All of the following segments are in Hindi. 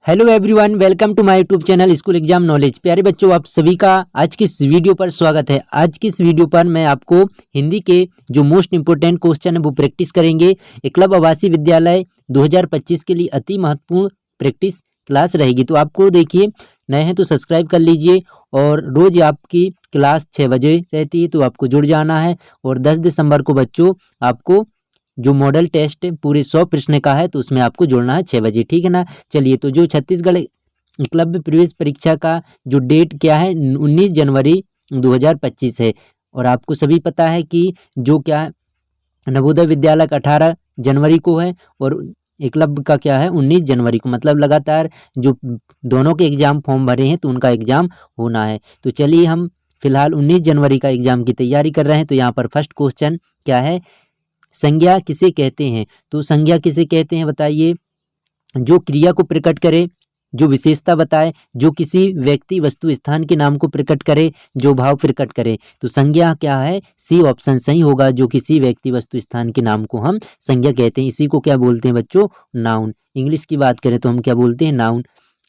Hello everyone, welcome to my YouTube channel school exam knowledge. प्यारे बच्चों, आप सभी का आज की इस वीडियो पर स्वागत है। आज की इस वीडियो पर मैं आपको हिंदी के जो मोस्ट इंपोर्टेंट क्वेश्चन है वो प्रैक्टिस करेंगे। एकलव्य आवासीय विद्यालय 2025 के लिए अति महत्वपूर्ण प्रैक्टिस क्लास रहेगी। तो आपको देखिए, नए हैं तो सब्सक्राइब कर लीजिए और रोज आपकी क्लास 6 बजे रहती है, तो आपको जुड़ जाना है। और 10 दिसंबर को बच्चों आपको जो मॉडल टेस्ट पूरे 100 प्रश्न का है, तो उसमें आपको जुड़ना है 6 बजे, ठीक है ना। चलिए, तो जो छत्तीसगढ़ एकलव्य प्रवेश परीक्षा का जो डेट क्या है, 19 जनवरी 2025 है। और आपको सभी पता है कि जो क्या है, नवोदय विद्यालय का 18 जनवरी को है और एकलव्य का क्या है 19 जनवरी को। मतलब लगातार जो दोनों के एग्जाम फॉर्म भरे हैं तो उनका एग्जाम होना है। तो चलिए, हम फिलहाल 19 जनवरी का एग्जाम की तैयारी कर रहे हैं। तो यहाँ पर फर्स्ट क्वेश्चन क्या है, संज्ञा किसे कहते हैं। तो संज्ञा किसे कहते हैं बताइए, जो क्रिया को प्रकट करे, जो विशेषता बताए, जो किसी व्यक्ति वस्तु स्थान के नाम को प्रकट करे, जो भाव प्रकट करे। तो संज्ञा क्या है, सी ऑप्शन सही होगा। जो किसी व्यक्ति वस्तु स्थान के नाम को हम संज्ञा कहते हैं। इसी को क्या बोलते हैं बच्चों, नाउन। इंग्लिश की बात करें तो हम क्या बोलते हैं, नाउन,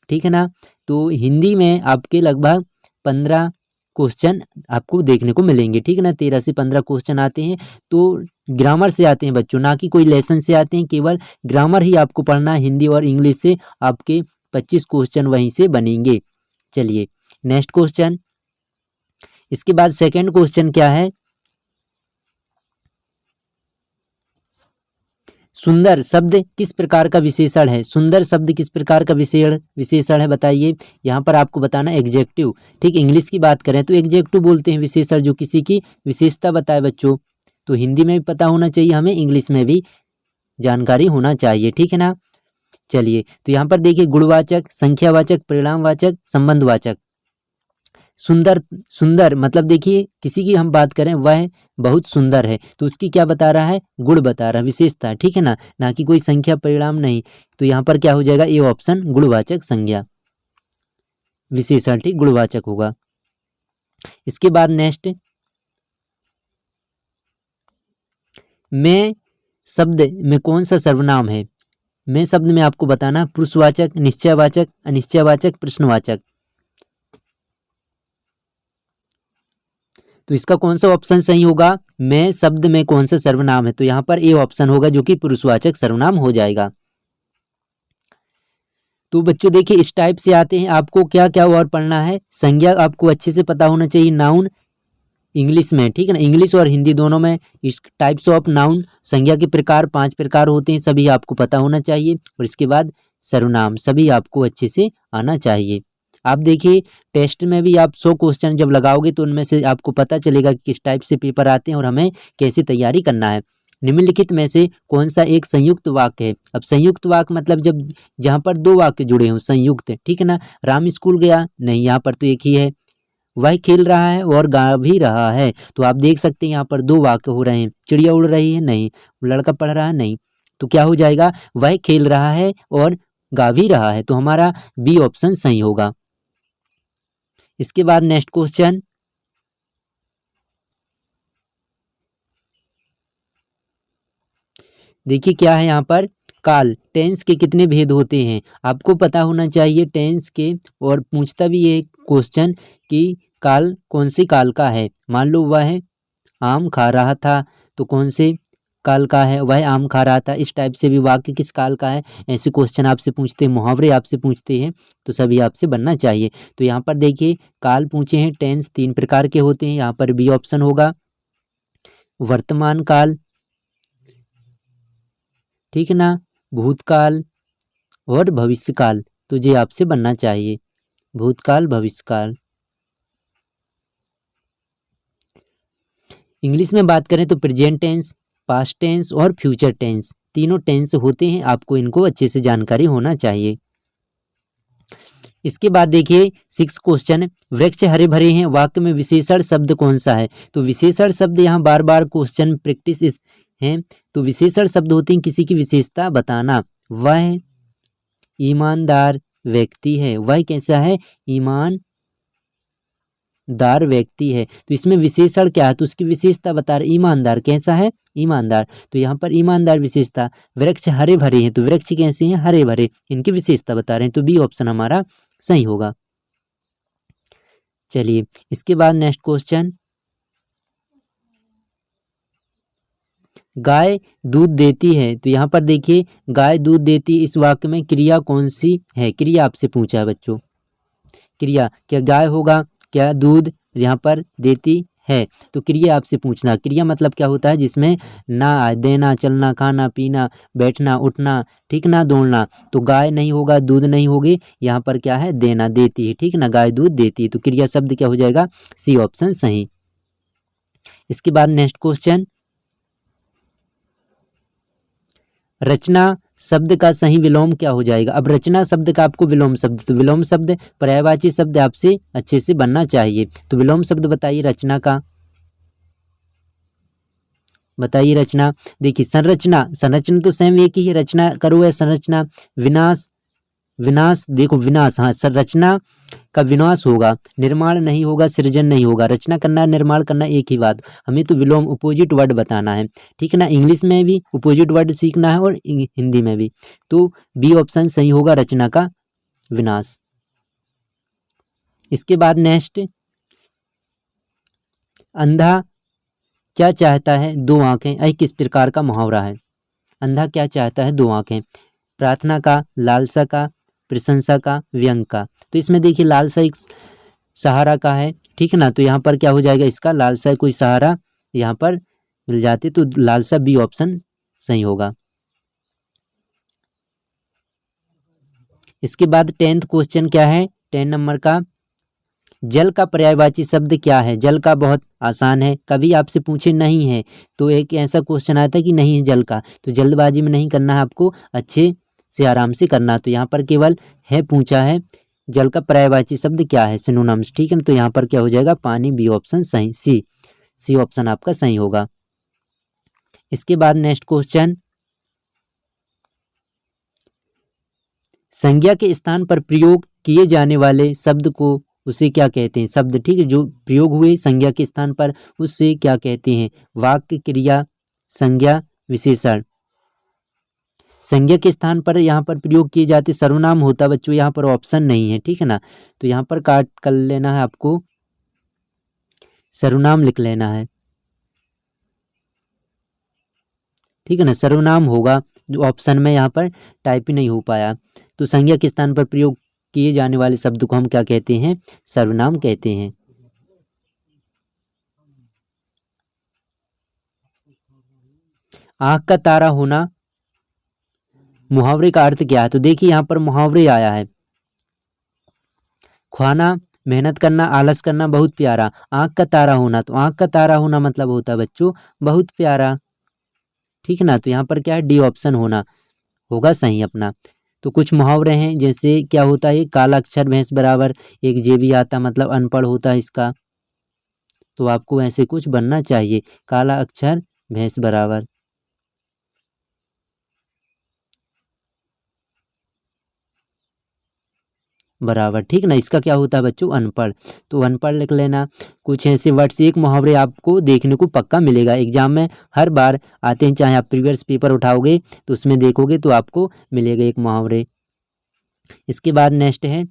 ठीक है ना। तो हिंदी में आपके लगभग 15 क्वेश्चन आपको देखने को मिलेंगे, ठीक है ना। 13 से 15 क्वेश्चन आते हैं। तो ग्रामर से आते हैं बच्चों, ना कि कोई लेसन से आते हैं। केवल ग्रामर ही आपको पढ़ना है। हिंदी और इंग्लिश से आपके 25 क्वेश्चन वहीं से बनेंगे। चलिए, नेक्स्ट क्वेश्चन। इसके बाद सेकंड क्वेश्चन क्या है, सुंदर शब्द किस प्रकार का विशेषण है। सुंदर शब्द किस प्रकार का विशेषण है बताइए। यहाँ पर आपको बताना एग्जेक्टिव, ठीक। इंग्लिश की बात करें तो एग्जेक्टिव बोलते हैं विशेषण जो किसी की विशेषता बताए बच्चों। तो हिंदी में भी पता होना चाहिए हमें, इंग्लिश में भी जानकारी होना चाहिए, ठीक है ना। चलिए, तो यहाँ पर देखिए, गुणवाचक, संख्यावाचक, परिणामवाचक, संबंधवाचक। सुंदर, सुंदर मतलब देखिए किसी की हम बात करें, वह बहुत सुंदर है, तो उसकी क्या बता रहा है, गुण बता रहा है, विशेषता, ठीक है ना, ना कि कोई संख्या परिणाम नहीं। तो यहाँ पर क्या हो जाएगा, ए ऑप्शन, गुणवाचक संज्ञा विशेषण, ठीक, गुणवाचक होगा। इसके बाद नेक्स्ट, मैं शब्द में कौन सा सर्वनाम है। मैं शब्द में आपको बताना पुरुषवाचक, निश्चयवाचक, अनिश्चयवाचक, प्रश्नवाचक। तो इसका कौन सा ऑप्शन सही होगा, मैं शब्द में कौन सा सर्वनाम है। तो यहाँ पर ए ऑप्शन होगा, जो कि पुरुषवाचक सर्वनाम हो जाएगा। तो बच्चों देखिए, इस टाइप से आते हैं। आपको क्या क्या और पढ़ना है, संज्ञा आपको अच्छे से पता होना चाहिए, नाउन इंग्लिश में, ठीक है ना, इंग्लिश और हिंदी दोनों में। इस टाइप्स ऑफ नाउन, संज्ञा के प्रकार 5 प्रकार होते हैं, सभी आपको पता होना चाहिए। और इसके बाद सर्वनाम, सभी आपको अच्छे से आना चाहिए। आप देखिए, टेस्ट में भी आप 100 क्वेश्चन जब लगाओगे तो उनमें से आपको पता चलेगा कि किस टाइप से पेपर आते हैं और हमें कैसे तैयारी करना है। निम्नलिखित में से कौन सा एक संयुक्त वाक्य है। अब संयुक्त वाक्य मतलब जब जहाँ पर 2 वाक्य जुड़े हों, संयुक्त, ठीक है ना। राम स्कूल गया, नहीं, यहाँ पर तो एक ही है। वह खेल रहा है और गा भी रहा है, तो आप देख सकते हैं यहाँ पर 2 वाक्य हो रहे हैं। चिड़िया उड़ रही है, नहीं। लड़का पढ़ रहा है, नहीं। तो क्या हो जाएगा, वह खेल रहा है और गा भी रहा है। तो हमारा बी ऑप्शन सही होगा। इसके बाद नेक्स्ट क्वेश्चन, देखिए क्या है यहाँ पर, काल, टेंस के कितने भेद होते हैं, आपको पता होना चाहिए टेंस के। और पूछता भी ये क्वेश्चन कि काल कौन से काल का है। मान लो वह आम खा रहा था, तो कौन से काल का है, वह आम खा रहा था। इस टाइप से भी वाक्य किस काल का है, ऐसे क्वेश्चन आपसे पूछते हैं, मुहावरे आपसे पूछते हैं, तो सभी आपसे बनना चाहिए। तो यहाँ पर देखिए, काल पूछे हैं, टेंस 3 प्रकार के होते हैं, यहाँ पर बी ऑप्शन होगा, वर्तमान काल, ठीक है ना, भूतकाल और भविष्यकाल। तो ये आपसे बनना चाहिए, भूतकाल, भविष्यकाल। इंग्लिश में बात करें तो प्रेजेंट टेंस, पास्ट टेंस और फ्यूचर टेंस, तीनों टेंस होते हैं। आपको इनको अच्छे से जानकारी होना चाहिए। इसके बाद देखिए 6 क्वेश्चन, वृक्ष हरे भरे हैं, वाक्य में विशेषण शब्द कौन सा है। तो विशेषण शब्द यहाँ बार बार क्वेश्चन प्रैक्टिस हैं। तो विशेषण शब्द होते हैं किसी की विशेषता बताना। वह ईमानदार व्यक्ति है, वह कैसा है, ईमानदार व्यक्ति है। तो इसमें विशेषण क्या है, तो उसकी विशेषता बता रहे, ईमानदार कैसा है, ईमानदार। तो यहाँ पर ईमानदार विशेषता, वृक्ष हरे भरे हैं तो वृक्ष कैसे हैं, हरे भरे, इनकी विशेषता बता रहे हैं, तो बी ऑप्शन हमारा सही होगा। चलिए इसके बाद नेक्स्ट क्वेश्चन, गाय दूध देती है, तो यहाँ पर देखिए गाय दूध देती, इस वाक्य में क्रिया कौन सी है, क्रिया आपसे पूछा है बच्चों, क्रिया क्या गाय होगा, क्या दूध यहाँ पर देती है, तो क्रिया आपसे पूछना, क्रिया मतलब क्या होता है जिसमें ना आए, देना, चलना, खाना पीना, बैठना उठना, ठीक ना, दौड़ना, तो गाय नहीं होगा, दूध नहीं होगी, यहाँ पर क्या है, देना, देती है, ठीक ना, गाय दूध देती है, तो क्रिया शब्द क्या हो जाएगा, सी ऑप्शन सही। इसके बाद नेक्स्ट क्वेश्चन, रचना शब्द का सही विलोम क्या हो जाएगा। अब रचना शब्द का आपको विलोम शब्द, तो विलोम शब्द पर्यायवाची शब्द आपसे अच्छे से बनना चाहिए, तो विलोम शब्द बताइए रचना का, बताइए रचना। देखिए संरचना, संरचना तो सेम एक ही है, रचना करो है संरचना, विनाश, विनाश देखो विनाश, हाँ संरचना का विनाश होगा, निर्माण नहीं होगा, सृजन नहीं होगा, रचना करना निर्माण करना एक ही बात, हमें तो विलोम अपोजिट वर्ड बताना है, ठीक है ना, इंग्लिश में भी अपोजिट वर्ड सीखना है और हिंदी में भी, तो बी ऑप्शन सही होगा, रचना का विनाश। इसके बाद नेक्स्ट, अंधा क्या चाहता है, दो आंखें, यह किस प्रकार का मुहावरा है, अंधा क्या चाहता है, दो आंखें, प्रार्थना का, लालसा का, प्रशंसा का, व्यंग का, तो इसमें देखिए लालसा एक सहारा का है, ठीक है ना, तो यहाँ पर क्या हो जाएगा, इसका लालसा कोई सहारा यहाँ पर मिल जाते, तो लालसा बी ऑप्शन सही होगा। इसके बाद 10th क्वेश्चन क्या है, 10 नंबर का, जल का पर्यायवाची शब्द क्या है, जल का बहुत आसान है, कभी आपसे पूछे नहीं है तो एक ऐसा क्वेश्चन आता है कि नहीं है जल का, तो जल्दबाजी में नहीं करना है आपको, अच्छे से आराम से करना, तो यहाँ पर केवल है पूछा है, जल का पर्यायवाची शब्द क्या है, सिनोनिम्स, ठीक है, तो यहाँ पर क्या हो जाएगा, पानी, बी ऑप्शन सही, सी ऑप्शन आपका सही होगा। इसके बाद नेक्स्ट क्वेश्चन, संज्ञा के स्थान पर प्रयोग किए जाने वाले शब्द को उसे क्या कहते हैं, शब्द, ठीक है, जो प्रयोग हुए संज्ञा के स्थान पर उससे क्या कहते हैं, वाक्य, क्रिया, संज्ञा, विशेषण। संज्ञा के स्थान पर यहाँ पर प्रयोग किए जाते सर्वनाम होता बच्चों, यहाँ पर ऑप्शन नहीं है, ठीक है ना, तो यहाँ पर काट कर लेना है आपको, सर्वनाम लिख लेना है, ठीक है ना, सर्वनाम होगा, जो ऑप्शन में यहाँ पर टाइप ही नहीं हो पाया, तो संज्ञा के स्थान पर प्रयोग किए जाने वाले शब्द को हम क्या कहते हैं, सर्वनाम कहते हैं। आंख का तारा होना मुहावरे का अर्थ क्या है, तो देखिए यहाँ पर मुहावरे आया है, ख्वाना, मेहनत करना, आलस करना, बहुत प्यारा, आंख का तारा होना, तो आंख का तारा होना मतलब होता है बच्चों बहुत प्यारा, ठीक है ना, तो यहाँ पर क्या है, डी ऑप्शन होना होगा सही अपना। तो कुछ मुहावरे हैं जैसे क्या होता है, काला अक्षर भैंस बराबर, एक जे भी आता मतलब अनपढ़ होता है इसका, तो आपको ऐसे कुछ बनना चाहिए, काला अक्षर भैंस बराबर, बराबर, ठीक ना, इसका क्या होता है बच्चों, अनपढ़, तो अनपढ़ लिख लेना। कुछ ऐसे वर्ड्स, एक मुहावरे आपको देखने को पक्का मिलेगा एग्जाम में, हर बार आते हैं, चाहे आप प्रीवियस पेपर उठाओगे तो उसमें देखोगे तो आपको मिलेगा एक मुहावरे। इसके बाद नेक्स्ट है,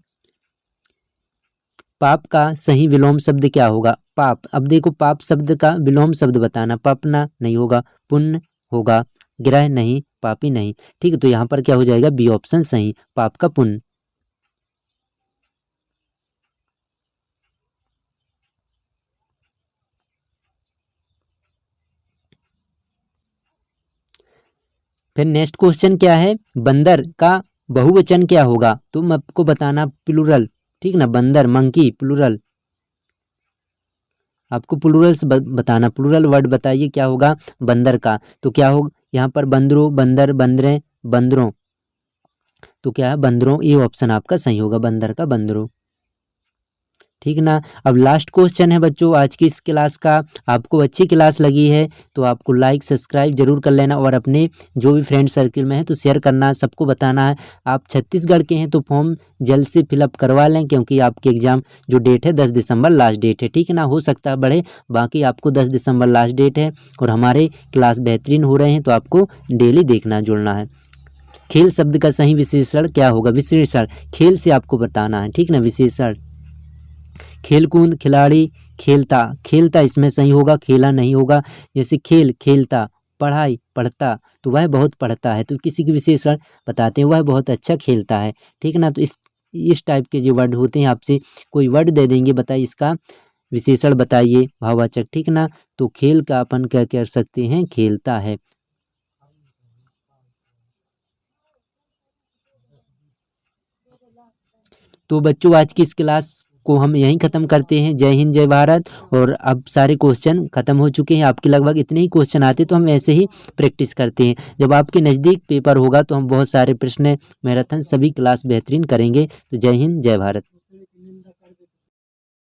पाप का सही विलोम शब्द क्या होगा, पाप, अब देखो पाप शब्द का विलोम शब्द बताना, पापना नहीं होगा, पुण्य होगा, ग्रह नहीं, पापी नहीं, ठीक है, तो यहाँ पर क्या हो जाएगा, बी ऑप्शन सही, पाप का पुण्य। फिर नेक्स्ट क्वेश्चन क्या है, बंदर का बहुवचन क्या होगा, तुम आपको बताना प्लूरल, ठीक ना, बंदर, मंकी, प्लूरल, आपको प्लूरल्स बताना, प्लूरल वर्ड बताइए क्या होगा बंदर का, तो क्या हो यहाँ पर, बंदरों, बंदर, बंदरें, बंदरों, तो क्या है बंदरों, ये ऑप्शन आपका सही होगा, बंदर का बंदरों, ठीक ना। अब लास्ट क्वेश्चन है बच्चों आज की इस क्लास का। आपको अच्छी क्लास लगी है तो आपको लाइक सब्सक्राइब जरूर कर लेना और अपने जो भी फ्रेंड सर्किल में है तो शेयर करना, सबको बताना है। आप छत्तीसगढ़ के हैं तो फॉर्म जल्द से फिलअप करवा लें, क्योंकि आपके एग्ज़ाम जो डेट है 10 दिसंबर लास्ट डेट है, ठीक है ना। हो सकता है बढ़े, बाकी आपको 10 दिसंबर लास्ट डेट है। और हमारे क्लास बेहतरीन हो रहे हैं तो आपको डेली देखना जुड़ना है। खेल शब्द का सही विशेषण क्या होगा? विशेषण खेल से आपको बताना है, ठीक ना। विशेषण खेलकूद, खिलाड़ी, खेलता, खेलता इसमें सही होगा, खेला नहीं होगा। जैसे खेल खेलता, पढ़ाई पढ़ता, तो वह बहुत पढ़ता है। तो किसी की विशेषण बताते हैं वह बहुत अच्छा खेलता है, ठीक ना। तो इस टाइप के जो वर्ड होते हैं आपसे कोई वर्ड दे देंगे, बताइए इसका विशेषण बताइए भाववाचक, ठीक ना। तो खेल का अपन क्या कर सकते हैं? खेलता है। तो बच्चों आज की इस क्लास को हम यहीं ख़त्म करते हैं। जय हिंद जय भारत। और अब सारे क्वेश्चन ख़त्म हो चुके हैं, आपके लगभग इतने ही क्वेश्चन आते तो हम ऐसे ही प्रैक्टिस करते हैं। जब आपके नज़दीक पेपर होगा तो हम बहुत सारे प्रश्न मैराथन सभी क्लास बेहतरीन करेंगे। तो जय हिंद जय भारत।